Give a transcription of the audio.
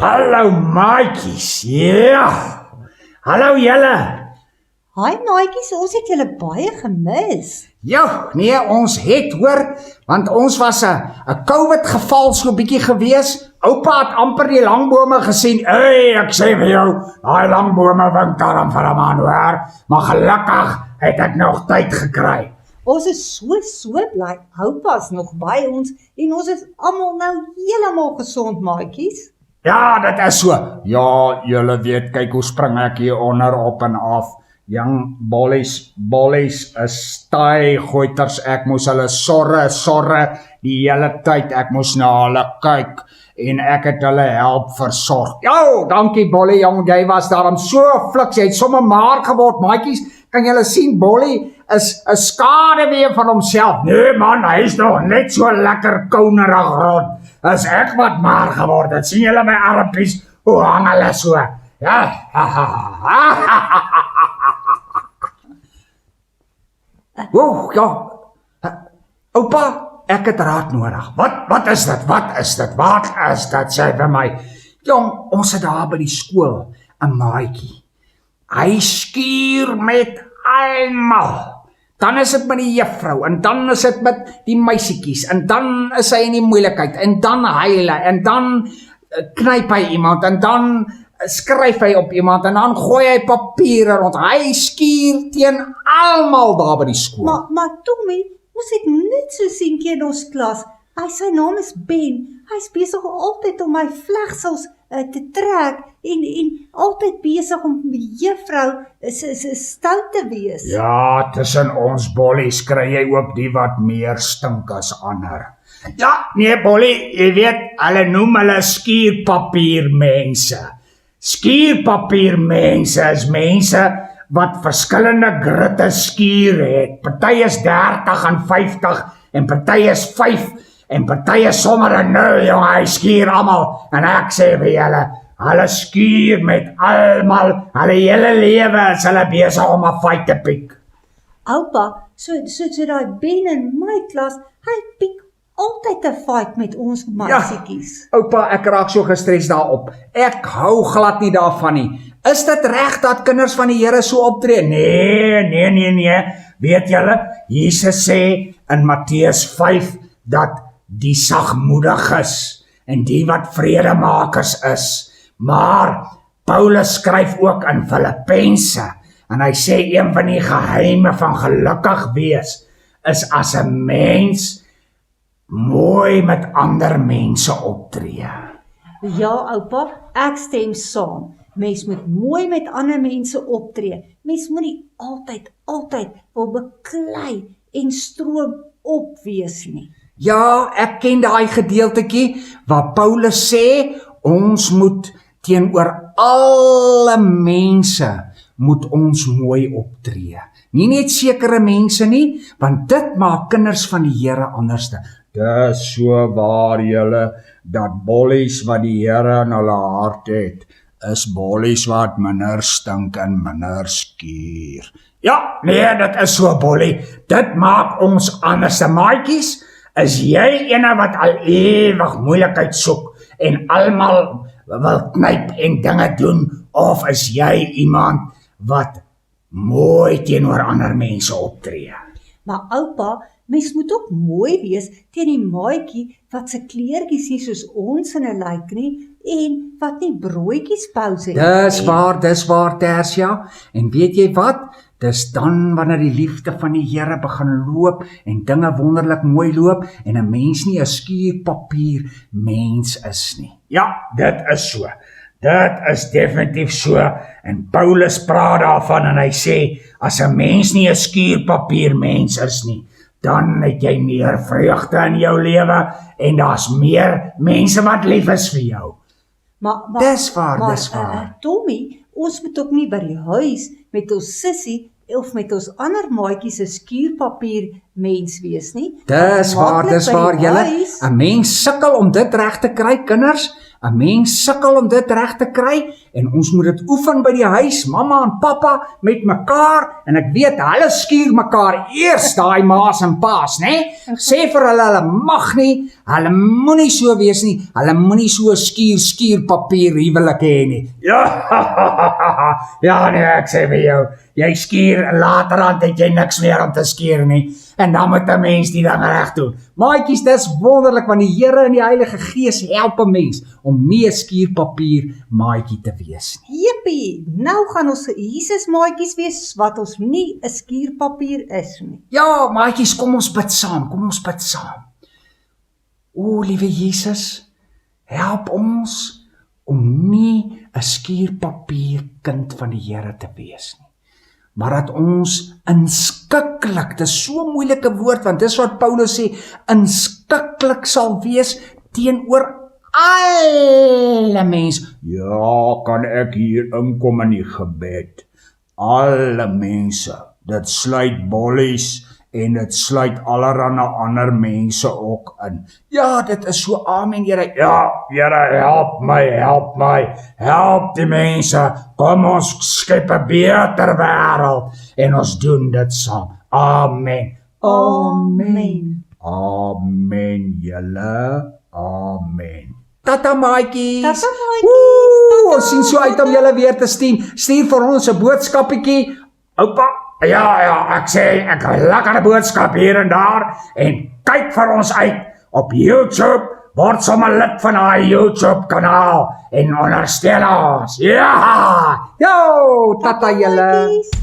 Hallo maatjies, ja. Hallo julle. Hi maatjies, ons het julle baie gemis. Ja, nee, ons het hoor, want ons was 'n COVID geval so bietjie gewees. Oupa het amper die langbome gesien. Hey, ek sê vir jou, daai langbome wink daarom vir 'n man hoor, maar gelukkig het ek nog tyd gekry. Ons is so bly. Oupa's nog by ons en ons is almal nou heeltemal gesond maatjies. Ja, dit is so. Ja, julle weet, kyk hoe spring ek hier onder op en af. Jong bollies is taai goeters, ek moes hulle sorre die hele tyd, ek moes na hulle kyk en ek het hulle help versorg. Ja, dankie Bollie, jong, jy was daarom so fliks, jy het sommer maar geword, maatjies, kan julle sien, Bollie is 'n skaduwee van homself. Nee man, hy is nog net so lekker kounerig rond, as ek wat maar geword het, sien julle my armpies, hoe hang hulle so, ja, Woe, ja, oupa, ek het raad nodig. Wat is dit? Wat is dit? Sê vir my. Jong, ons het daar by die skool 'n maatjie. Hy skuur met almal. Dan is dit met die juffrou en dan is dit met die meisietjies en dan is hy in die moeilikheid en dan huil hy en dan knyp hy iemand en dan skryf hy op iemand en dan gooi hy papiere rond. Hy skuur teen almal daar by die skool. Maar Tommy, ons het net so seentjie in ons klas. Sy naam is Ben. Hy's besig altyd om my vlegsels te trek en altyd besig om die juffrou se stout te wees. Ja, tussen ons bollies kry jy ook die wat meer stink as ander. Ja, nee Bollie, jy weet, hulle noem hulle skuurpapiermense. Skuurpapiermense is mense wat verskillende gritte skuur het. Party is 30 en 50 en party is 5 en party is sommer 'n 0, jong, hy skuur almal. En ek sê vir julle, hulle skuur met almal, hulle hele lewe is hulle besig om 'n fight te piek. Oupa, so daai Ben in my klas, hy piek altyd 'n fight met ons meisietjies. Ja, oupa, ek raak so gestres daarop. Ek hou glad nie daarvan nie. Is dit reg dat kinders van die Here so optree? Nee. Weet julle, Jesus sê in Matteus 5 dat die sagmoediges en die wat vredemakers is. Maar Paulus skryf ook in Filippense en hy sê een van die geheime van gelukkig wees is as 'n mens mooi met ander mense optree. Ja, oupa, ek stem saam. Mens moet mooi met ander mense optree. Mens moet nie altyd wil beklei en stroom op wees nie. Ja, ek ken daai gedeeltetjie waar Paulus sê ons moet teenoor alle mense moet ons mooi optree. Nie net sekere mense nie, want dit maak kinders van die Here anderste. Dis so waar julle dat bollies wat die Here in hulle hart het, is bollies wat minder stink en minder skuur. Ja, nee, dit is so bollie. Dit maak ons anders. Maatjies, is jy ene wat al ewig moeilikheid soek en almal wil knyp en dinge doen, of is jy iemand wat mooi teenoor ander mense optree? Maar oupa, mens moet ook mooi wees teen die maatjie wat se kleertjies nie soos ons in 'n lyk nie en wat nie broodjies pouse het. Dis waar Tersia. En weet jy wat? Dis dan wanneer die liefde van die Here begin loop en dinge wonderlik mooi loop en 'n mens nie 'n skuurpapier mens is nie. Ja, dit is so. Dit is definitief so. En Paulus praat daarvan en hy sê, as 'n mens nie 'n skuurpapier mens is nie, dan het jy meer vreugde in jou lewe en daar's meer mense wat lief is vir jou. Dis waar. Tommy, ons moet ook nie by die huis met ons sussie of met ons ander maatjies se skuurpapier mens wees nie. Dis waar julle. 'n Mens sukkel om dit reg te kry, kinders. 'n mens sukkel om dit reg te kry en ons moet dit oefen by die huis, mamma en pappa met mekaar en ek weet hulle skuur mekaar eers daai ma's en pa's, né? Sê vir hulle mag nie, hulle moenie so wees nie, hulle moenie so skuurpapier huwelik hê nie. Ja, nee, ek sê vir jou, jy skuur later aan het jy niks meer om te skuur nie en dan moet 'n mens die ding reg doen. Maatjies, dis wonderlik want die Here en die Heilige Gees help 'n mens om nie 'n skuurpapier maatjie te wees nie. Jippie, nou gaan ons Jesus maatjies wees wat ons nie 'n skuurpapier is nie. Ja, maatjies, kom ons bid saam. O, liewe Jesus, help ons om nie 'n skuurpapier kind van die Here te wees nie. Maar dat ons inskikkelik, dis so 'n moeilike woord, want dis wat Paulus sê, inskikkelik sal wees teenoor alle mense. Ja, kan ek hier inkom in die gebed? Alle mense, dit sluit bollies en dit sluit allerhande ander mense ook in. Ja, dit is so, amen, Here. Ja, Here, help my, help die mense. Kom ons skep 'n beter wêreld en ons doen dit saam. Amen. Amen. Amen, julle. Amen. Tata maatjies. Tata maatjies. Ons sien so uit om julle weer te sien. Stuur vir ons 'n boodskapietjie. Oupa, ja, ek sê, ek 'n lekker boodskap hier en daar en kyk vir ons uit op YouTube, word sommer lid van daai YouTube kanaal en ondersteun ons. Ja! Yo, tata julle.